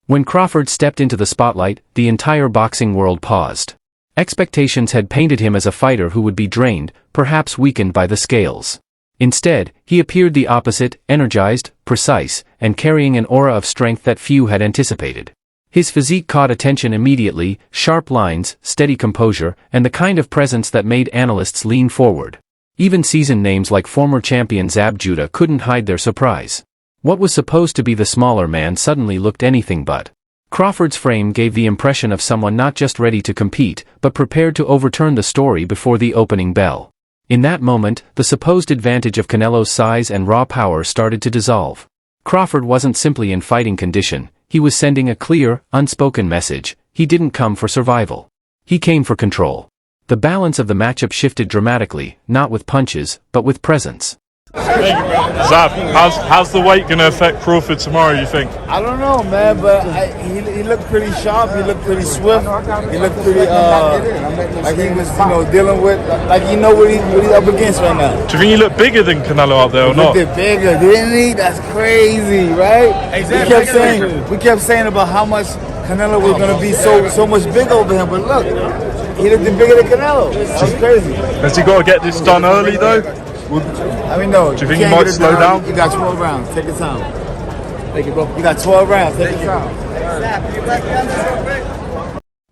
When Crawford stepped into the spotlight, the entire boxing world paused. Expectations had painted him as a fighter who would be drained, perhaps weakened by the scales. Instead, he appeared the opposite, energized, precise, and carrying an aura of strength that few had anticipated. His physique caught attention immediately, sharp lines, steady composure, and the kind of presence that made analysts lean forward. Even seasoned names like former champion Zab Judah couldn't hide their surprise. What was supposed to be the smaller man suddenly looked anything but. Crawford's frame gave the impression of someone not just ready to compete, but prepared to overturn the story before the opening bell. In that moment, the supposed advantage of Canelo's size and raw power started to dissolve. Crawford wasn't simply in fighting condition, he was sending a clear, unspoken message. He didn't come for survival. He came for control. The balance of the matchup shifted dramatically, not with punches, but with presence. Zab, how's the weight going to affect Crawford tomorrow, you think? I don't know, man, but he looked pretty sharp. He looked pretty swift. He looked pretty, like he was, dealing with, like what he's up against right now. Do you think he looked bigger than Canelo out there or not? He looked bigger, didn't he? That's crazy, right? Exactly. We kept saying about how much Canelo was going to be so much bigger over him, but look, he looked bigger than Canelo. That's crazy. Has he got to get this done early, though? No. Do you think he might slow down? You got 12 rounds. Take your time. Thank you, bro. You got 12 rounds. Take your time.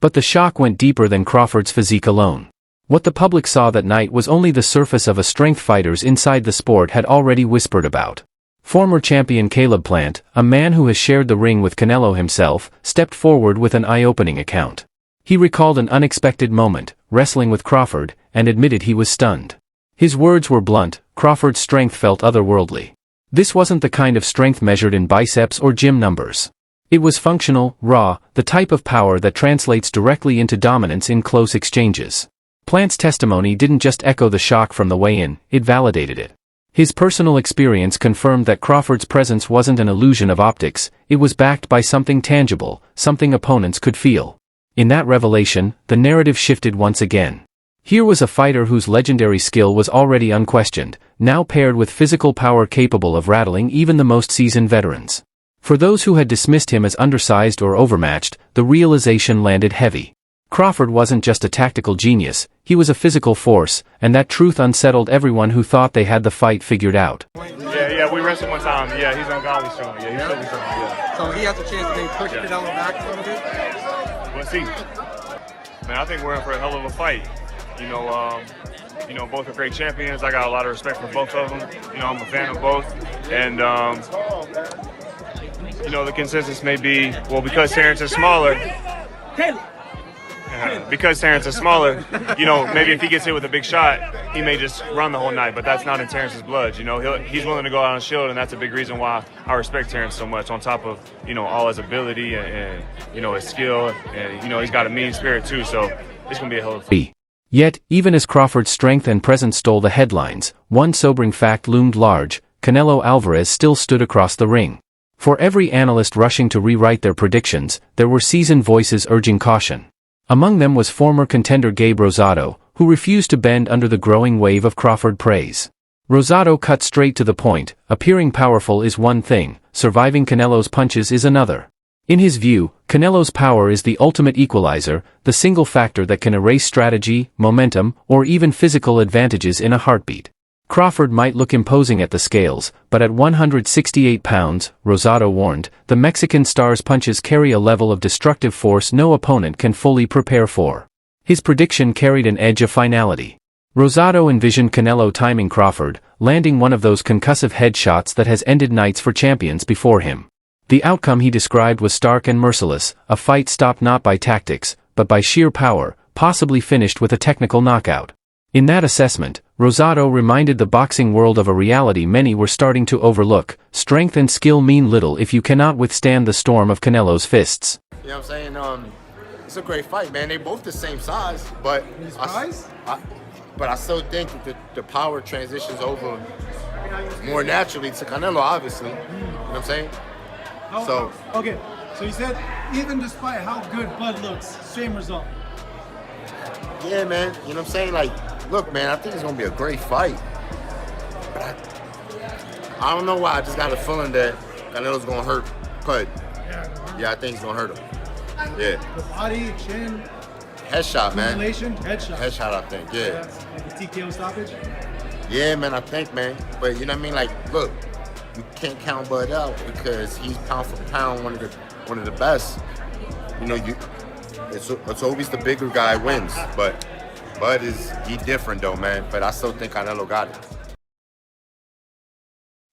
But the shock went deeper than Crawford's physique alone. What the public saw that night was only the surface of a strength fighters inside the sport had already whispered about. Former champion Caleb Plant, a man who has shared the ring with Canelo himself, stepped forward with an eye-opening account. He recalled an unexpected moment, wrestling with Crawford, and admitted he was stunned. His words were blunt. Crawford's strength felt otherworldly. This wasn't the kind of strength measured in biceps or gym numbers. It was functional, raw, the type of power that translates directly into dominance in close exchanges. Plant's testimony didn't just echo the shock from the weigh-in, it validated it. His personal experience confirmed that Crawford's presence wasn't an illusion of optics, it was backed by something tangible, something opponents could feel. In that revelation, the narrative shifted once again. Here was a fighter whose legendary skill was already unquestioned, now paired with physical power capable of rattling even the most seasoned veterans. For those who had dismissed him as undersized or overmatched, the realization landed heavy. Crawford wasn't just a tactical genius, he was a physical force, and that truth unsettled everyone who thought they had the fight figured out. Yeah, we wrestled one time. Yeah, he's ungodly strong. Yeah, he's really strong. Yeah. So he has a chance to maybe push Canelo back a little bit? We'll see. Man, I think we're in for a hell of a fight. Both are great champions. I got a lot of respect for both of them. I'm a fan of both. And, the consensus may be, well, because Terence is smaller, maybe if he gets hit with a big shot, he may just run the whole night, but that's not in Terence's blood. He's willing to go out on shield, and that's a big reason why I respect Terence so much, on top of, all his ability and his skill, and, he's got a mean spirit too, so it's going to be a hell of a fight. Yet, even as Crawford's strength and presence stole the headlines, one sobering fact loomed large: Canelo Alvarez still stood across the ring. For every analyst rushing to rewrite their predictions, there were seasoned voices urging caution. Among them was former contender Gabe Rosado, who refused to bend under the growing wave of Crawford praise. Rosado cut straight to the point: appearing powerful is one thing, surviving Canelo's punches is another. In his view, Canelo's power is the ultimate equalizer, the single factor that can erase strategy, momentum, or even physical advantages in a heartbeat. Crawford might look imposing at the scales, but at 168 pounds, Rosado warned, the Mexican star's punches carry a level of destructive force no opponent can fully prepare for. His prediction carried an edge of finality. Rosado envisioned Canelo timing Crawford, landing one of those concussive headshots that has ended nights for champions before him. The outcome he described was stark and merciless, a fight stopped not by tactics, but by sheer power, possibly finished with a technical knockout. In that assessment, Rosado reminded the boxing world of a reality many were starting to overlook: strength and skill mean little if you cannot withstand the storm of Canelo's fists. You know what I'm saying? It's a great fight, man. They both the same size, but I still think that the power transitions over more naturally to Canelo, obviously. You know what I'm saying? Okay, so you said even despite how good Bud looks, same result. Yeah, man. You know what I'm saying? Look, man, I think it's gonna be a great fight. But I don't know why. I just got a feeling that Canelo's gonna hurt Bud. Yeah, Yeah, I think he's gonna hurt him. Yeah. The body, chin, Headshot, man. combination, headshot. Headshot, I think. Yeah. Like the TKO stoppage. Yeah, man. I think, man. But you know what I mean? Like, look, you can't count Bud out because he's pound for pound one of the best. You know, it's always the bigger guy wins, but Bud he different though, man. But I still think Canelo got it.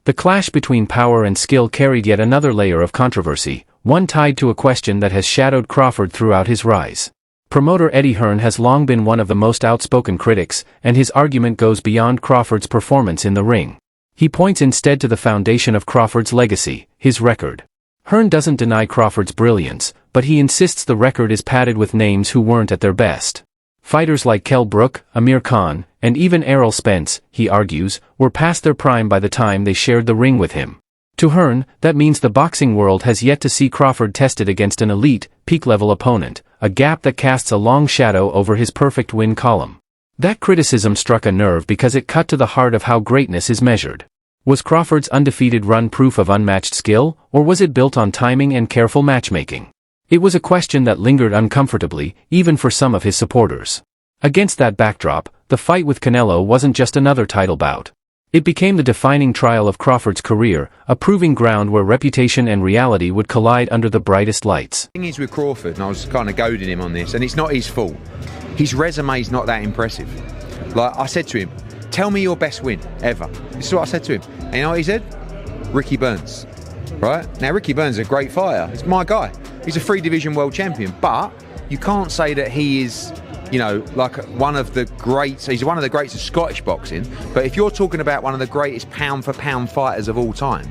The clash between power and skill carried yet another layer of controversy, one tied to a question that has shadowed Crawford throughout his rise. Promoter Eddie Hearn has long been one of the most outspoken critics, and his argument goes beyond Crawford's performance in the ring. He points instead to the foundation of Crawford's legacy, his record. Hearn doesn't deny Crawford's brilliance, but he insists the record is padded with names who weren't at their best. Fighters like Kell Brook, Amir Khan, and even Errol Spence, he argues, were past their prime by the time they shared the ring with him. To Hearn, that means the boxing world has yet to see Crawford tested against an elite, peak-level opponent, a gap that casts a long shadow over his perfect win column. That criticism struck a nerve because it cut to the heart of how greatness is measured. Was Crawford's undefeated run proof of unmatched skill, or was it built on timing and careful matchmaking? It was a question that lingered uncomfortably, even for some of his supporters. Against that backdrop, the fight with Canelo wasn't just another title bout. It became the defining trial of Crawford's career, a proving ground where reputation and reality would collide under the brightest lights. The thing is with Crawford, and I was kind of goading him on this, and it's not his fault. His resume's not that impressive. Like I said to him, tell me your best win ever. This is what I said to him. And you know what he said? Ricky Burns. Right? Now Ricky Burns is a great fighter. It's my guy. He's a 3-division world champion, but you can't say that he is, you know, like one of the greats. He's one of the greats of Scottish boxing, but if you're talking about one of the greatest pound-for-pound fighters of all time,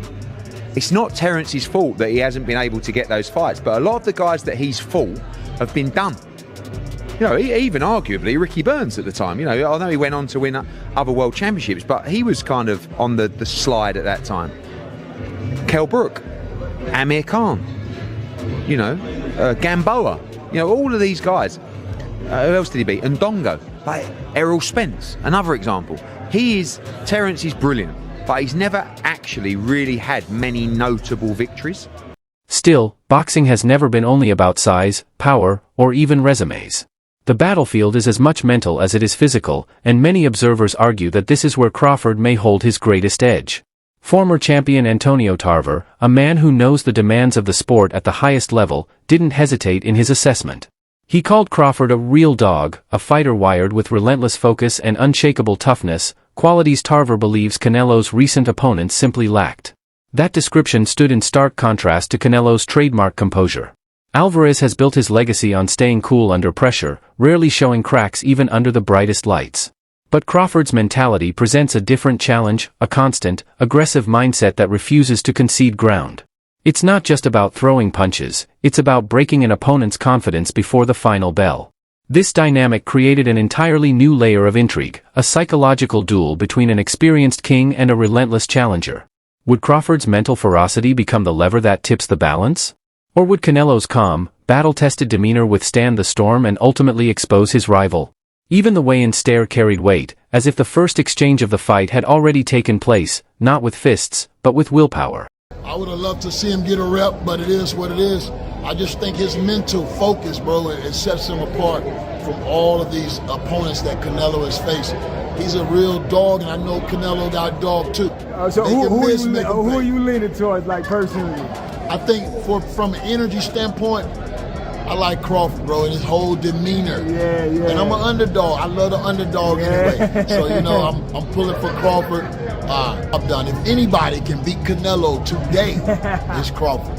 it's not Terence's fault that he hasn't been able to get those fights, but a lot of the guys that he's fought have been done. You know, even arguably Ricky Burns at the time. You know, I know he went on to win other world championships, but he was kind of on the slide at that time. Kell Brook, Amir Khan, you know, Gamboa, you know, all of these guys. Who else did he beat? Ndongo, like Errol Spence, another example. Terence is brilliant, but he's never actually really had many notable victories. Still, boxing has never been only about size, power, or even resumes. The battlefield is as much mental as it is physical, and many observers argue that this is where Crawford may hold his greatest edge. Former champion Antonio Tarver, a man who knows the demands of the sport at the highest level, didn't hesitate in his assessment. He called Crawford a real dog, a fighter wired with relentless focus and unshakable toughness, qualities Tarver believes Canelo's recent opponents simply lacked. That description stood in stark contrast to Canelo's trademark composure. Alvarez has built his legacy on staying cool under pressure, rarely showing cracks even under the brightest lights. But Crawford's mentality presents a different challenge, a constant, aggressive mindset that refuses to concede ground. It's not just about throwing punches, it's about breaking an opponent's confidence before the final bell. This dynamic created an entirely new layer of intrigue, a psychological duel between an experienced king and a relentless challenger. Would Crawford's mental ferocity become the lever that tips the balance? Or would Canelo's calm, battle-tested demeanor withstand the storm and ultimately expose his rival? Even the weigh-in stare carried weight, as if the first exchange of the fight had already taken place, not with fists, but with willpower. I would have loved to see him get a rep, but it is what it is. I just think his mental focus, bro, it sets him apart from all of these opponents that Canelo has faced. He's a real dog, and I know Canelo got a dog too. So who are you leaning towards, like, personally? I think from an energy standpoint, I like Crawford, bro, and his whole demeanor. Yeah. And I'm an underdog. I love the underdog anyway. So, you know, I'm pulling for Crawford. I'm done. If anybody can beat Canelo today, it's Crawford.